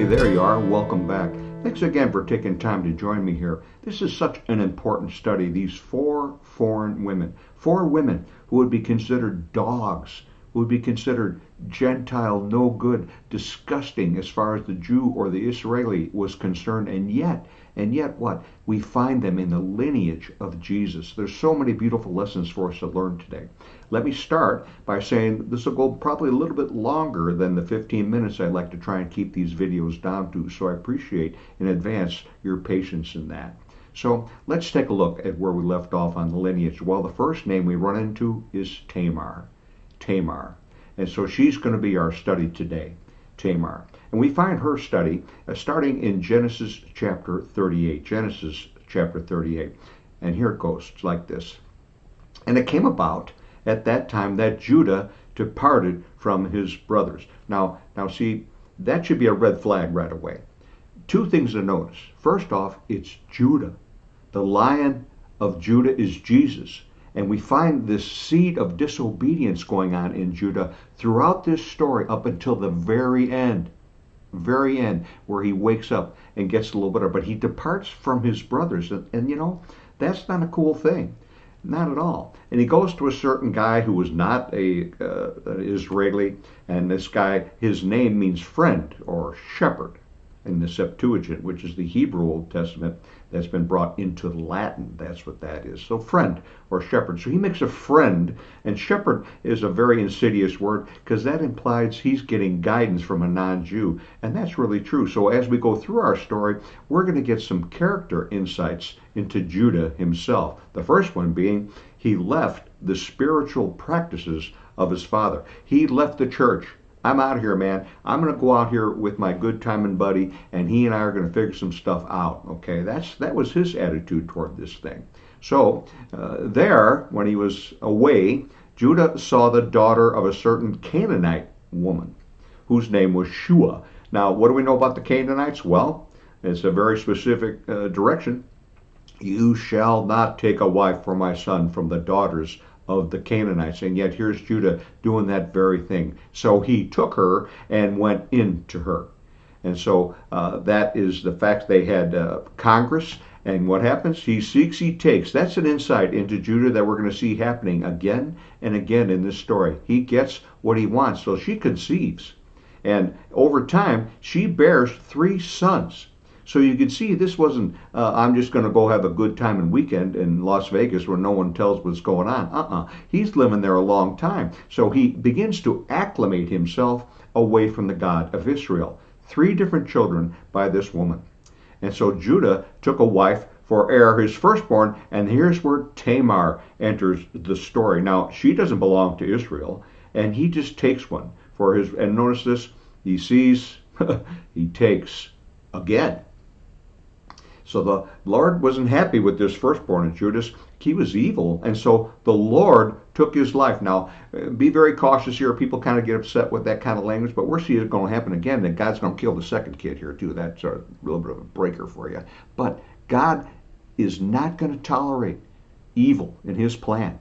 there you are. Welcome back. Thanks again for taking time to join me here. This is such an important study. These four foreign women, who would be considered dogs, who would be considered Gentile, no good, disgusting as far as the Jew or the Israeli was concerned, and yet what? We find them in the lineage of Jesus. There's so many beautiful lessons for us to learn today. Let me start by saying this will go probably a little bit longer than the 15 minutes I like to try and keep these videos down to, so I appreciate in advance your patience in that. So let's take a look at where we left off on the lineage. Well, the first name we run into is Tamar. And so she's going to be our study today, Tamar. And we find her study starting in Genesis chapter 38. Genesis chapter 38. And here it goes. It's like this. And it came about at that time that Judah departed from his brothers. Now see, that should be a red flag right away. Two things to notice. First off, it's Judah. The Lion of Judah is Jesus. And we find this seed of disobedience going on in Judah throughout this story up until the very end, where he wakes up and gets a little better. But he departs from his brothers. And you know, that's not a cool thing. Not at all. And he goes to a certain guy who was not an Israeli, and this guy, his name means friend or shepherd in the Septuagint, which is the Hebrew Old Testament that's been brought into Latin. That's what that is. So friend or shepherd. So he makes a friend, and shepherd is a very insidious word because that implies he's getting guidance from a non-Jew, and that's really true. So as we go through our story, we're going to get some character insights into Judah himself. The first one being he left the spiritual practices of his father. He left the church. I'm out of here, man. I'm going to go out here with my good timing buddy, and he and I are going to figure some stuff out. Okay, that was his attitude toward this thing. So there, when he was away, Judah saw the daughter of a certain Canaanite woman, whose name was Shua. Now, what do we know about the Canaanites? Well, it's a very specific direction. You shall not take a wife for my son from the daughters of the Canaanites. And yet here's Judah doing that very thing. So he took her and went into her. And so that is the fact. They had Congress, and what happens? He seeks, he takes. That's an insight into Judah that we're going to see happening again and again in this story. He gets what he wants. So she conceives. And over time, she bears 3 sons. So you can see this wasn't, I'm just going to go have a good time and weekend in Las Vegas where no one tells what's going on. He's living there a long time. So he begins to acclimate himself away from the God of Israel. 3 different children by this woman. And so Judah took a wife for Er, his firstborn, and here's where Tamar enters the story. Now, she doesn't belong to Israel, and he just takes one for his, and notice this, he sees, he takes again. So the Lord wasn't happy with this firstborn of Judas. He was evil, and so the Lord took his life. Now, be very cautious here. People kind of get upset with that kind of language, but we're seeing it going to happen again, that God's going to kill the second kid here, too. That's a little bit of a breaker for you. But God is not going to tolerate evil in his plan.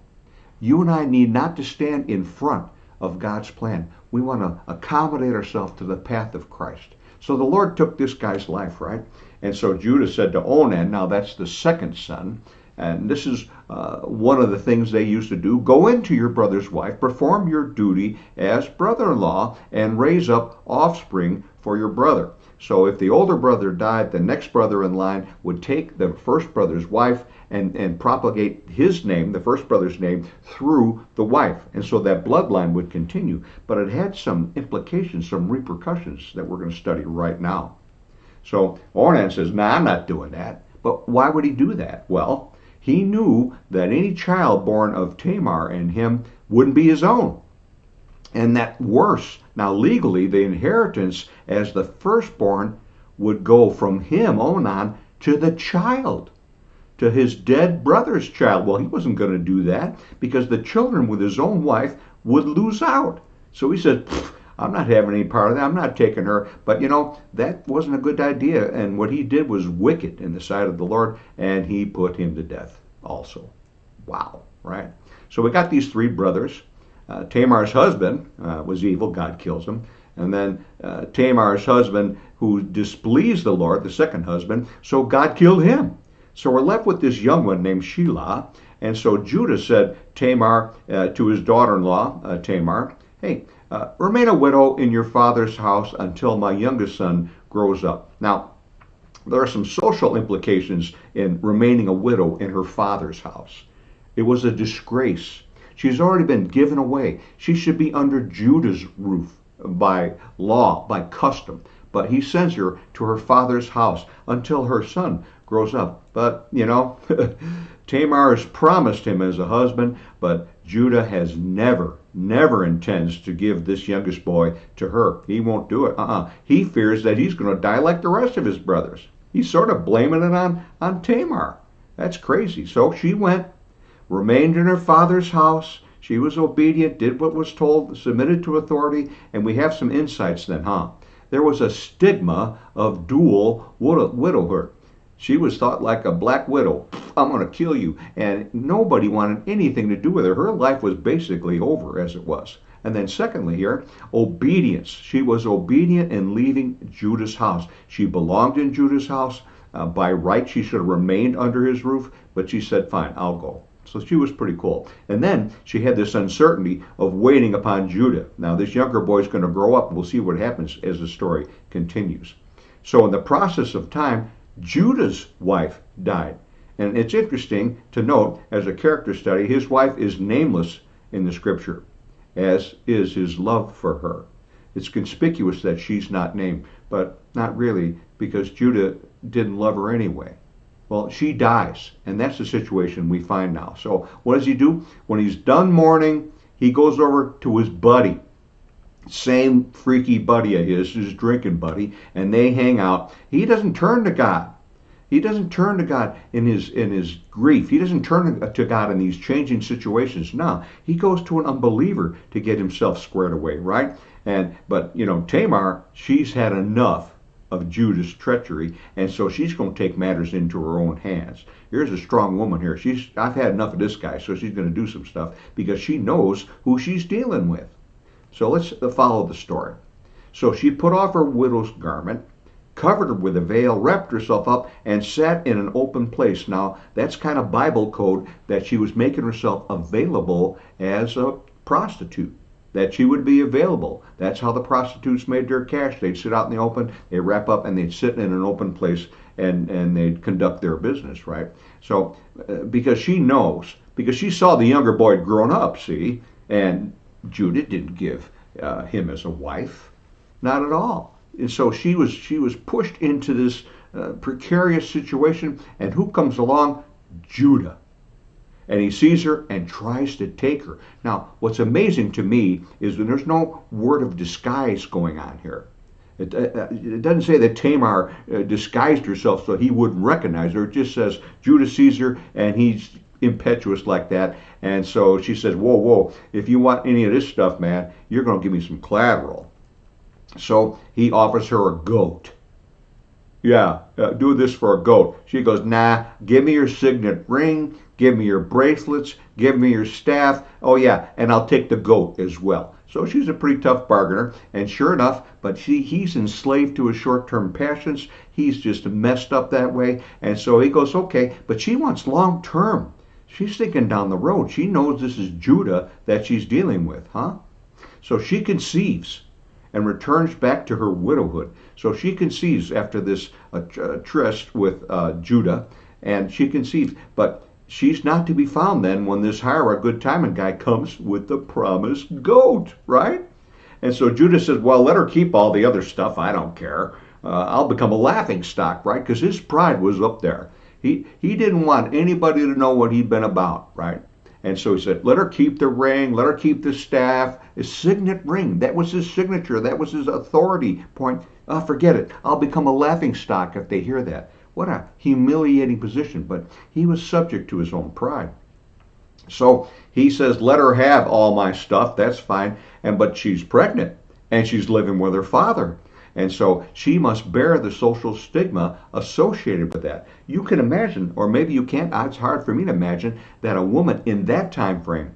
You and I need not to stand in front of God's plan. We want to accommodate ourselves to the path of Christ. So the Lord took this guy's life, right? And so Judah said to Onan, now that's the second son, and this is one of the things they used to do, go into your brother's wife, perform your duty as brother-in-law, and raise up offspring for your brother. So if the older brother died, the next brother in line would take the first brother's wife and propagate his name, the first brother's name, through the wife. And so that bloodline would continue. But it had some implications, some repercussions that we're going to study right now. So Onan says, I'm not doing that. But why would he do that? Well, he knew that any child born of Tamar and him wouldn't be his own. And that worse, now legally, the inheritance as the firstborn would go from him, Onan, to the child, to his dead brother's child. Well, he wasn't going to do that because the children with his own wife would lose out. So he said, I'm not having any part of that. I'm not taking her. But, you know, that wasn't a good idea. And what he did was wicked in the sight of the Lord, and he put him to death also. Wow, right? So we got these 3 brothers. Tamar's husband was evil. God kills him. And then Tamar's husband who displeased the Lord, the second husband, so God killed him. So we're left with this young one named Shelah. And so Judah said Tamar to his daughter-in-law, Tamar, hey, remain a widow in your father's house until my youngest son grows up. Now, there are some social implications in remaining a widow in her father's house. It was a disgrace. She's already been given away. She should be under Judah's roof by law, by custom. But he sends her to her father's house until her son grows up. But, Tamar has promised him as a husband, but Judah has never intends to give this youngest boy to her. He won't do it. He fears that he's going to die like the rest of his brothers. He's sort of blaming it on Tamar. That's crazy. So she went, remained in her father's house. She was obedient, did what was told, submitted to authority, and we have some insights then, There was a stigma of dual widowhood. She was thought like a black widow. I'm going to kill you. And nobody wanted anything to do with her. Her life was basically over as it was. And then secondly here, obedience. She was obedient in leaving Judah's house. She belonged in Judah's house. By right, she should have remained under his roof. But she said, fine, I'll go. So she was pretty cool. And then she had this uncertainty of waiting upon Judah. Now this younger boy is going to grow up. We'll see what happens as the story continues. So in the process of time, Judah's wife died. And it's interesting to note, as a character study, his wife is nameless in the scripture, as is his love for her. It's conspicuous that she's not named, but not really, because Judah didn't love her anyway. Well, she dies, and that's the situation we find now. So what does he do? When he's done mourning, he goes over to his buddy, same freaky buddy of his drinking buddy, and they hang out. He doesn't turn to God. He doesn't turn to God in his grief. He doesn't turn to God in these changing situations. No, he goes to an unbeliever to get himself squared away, right? But Tamar, she's had enough of Judah's treachery, and so she's going to take matters into her own hands. Here's a strong woman here. I've had enough of this guy, so she's going to do some stuff because she knows who she's dealing with. So let's follow the story. So she put off her widow's garment, covered her with a veil, wrapped herself up, and sat in an open place. Now, that's kind of Bible code that she was making herself available as a prostitute, that she would be available. That's how the prostitutes made their cash. They'd sit out in the open, they'd wrap up, and they'd sit in an open place, and they'd conduct their business, right? So, because she knows, because she saw the younger boy grown up, see, and Judah didn't give him as a wife, not at all. And so she was pushed into this precarious situation, and who comes along? Judah. And he sees her and tries to take her. Now, what's amazing to me is that there's no word of disguise going on here. It doesn't say that Tamar disguised herself so he wouldn't recognize her. It just says Judah sees her and he's impetuous like that. And so she says, whoa, if you want any of this stuff, man, you're going to give me some collateral. So he offers her a goat. Yeah, do this for a goat. She goes, nah, give me your signet ring, give me your bracelets, give me your staff. Oh yeah, and I'll take the goat as well. So she's a pretty tough bargainer, and sure enough, but he's enslaved to his short-term passions. He's just messed up that way, and so he goes, okay, but she wants long-term. She's thinking down the road. She knows this is Judah that she's dealing with, So she conceives and returns back to her widowhood. So she conceives after this tryst with Judah, and she conceives. But she's not to be found then when this Hira, good timing guy, comes with the promised goat, right? And so Judah says, well, let her keep all the other stuff. I don't care. I'll become a laughing stock, right? Because his pride was up there. He didn't want anybody to know what he'd been about, right? And so he said, let her keep the ring, let her keep the staff, his signet ring. That was his signature. That was his authority point. Oh, forget it. I'll become a laughing stock if they hear that. What a humiliating position. But he was subject to his own pride. So he says, let her have all my stuff. That's fine. But she's pregnant and she's living with her father. And so she must bear the social stigma associated with that. You can imagine, or maybe you can't, it's hard for me to imagine, that a woman in that time frame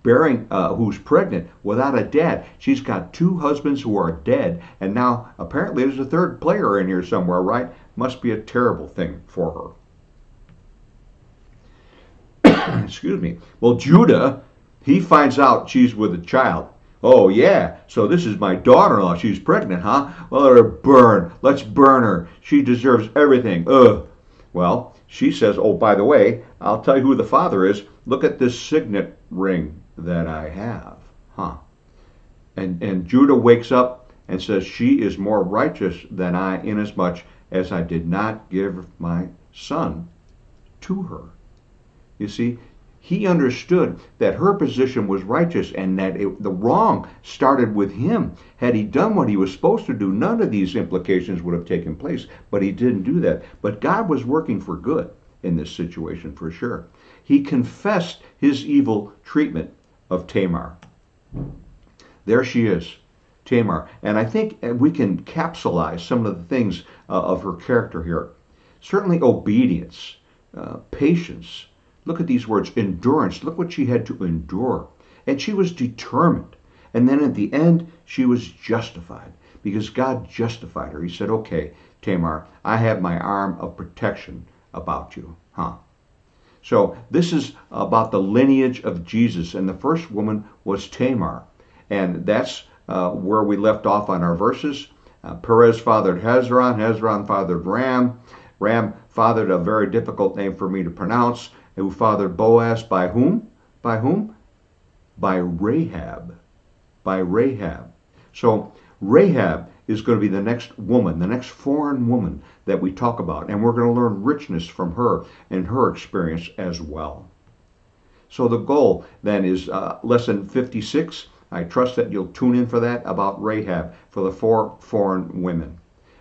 who's pregnant without a dad. She's got two husbands who are dead, and now apparently there's a third player in here somewhere, right? Must be a terrible thing for her. Excuse me. Well, Judah, he finds out she's with a child. Oh, yeah, so this is my daughter-in-law. She's pregnant, huh? Well, let her burn. Let's burn her. She deserves everything. Ugh. Well, she says, oh, by the way, I'll tell you who the father is. Look at this signet ring that I have. Huh. And Judah wakes up and says, she is more righteous than I, inasmuch as I did not give my son to her. You see, he understood that her position was righteous and that the wrong started with him. Had he done what he was supposed to do, none of these implications would have taken place, but he didn't do that. But God was working for good in this situation for sure. He confessed his evil treatment of Tamar. There she is, Tamar. And I think we can capsulize some of the things of her character here. Certainly obedience, patience. Look at these words, endurance. Look what she had to endure. And she was determined. And then at the end, she was justified because God justified her. He said, okay, Tamar, I have my arm of protection about you. So this is about the lineage of Jesus. And the first woman was Tamar. And that's where we left off on our verses. Perez fathered Hezron. Hezron fathered Ram. Ram fathered a very difficult name for me to pronounce, who fathered Boaz by whom? By whom? By Rahab. By Rahab. So Rahab is going to be the next woman, the next foreign woman that we talk about. And we're going to learn richness from her and her experience as well. So the goal then is lesson 56. I trust that you'll tune in for that, about Rahab, for the four foreign women.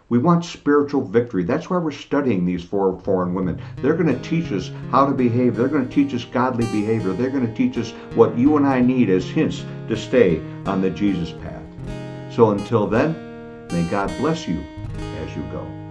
We want spiritual victory. That's why we're studying these four foreign women. They're going to teach us how to behave. They're going to teach us godly behavior. They're going to teach us what you and I need as hints to stay on the Jesus path. So until then, may God bless you as you go.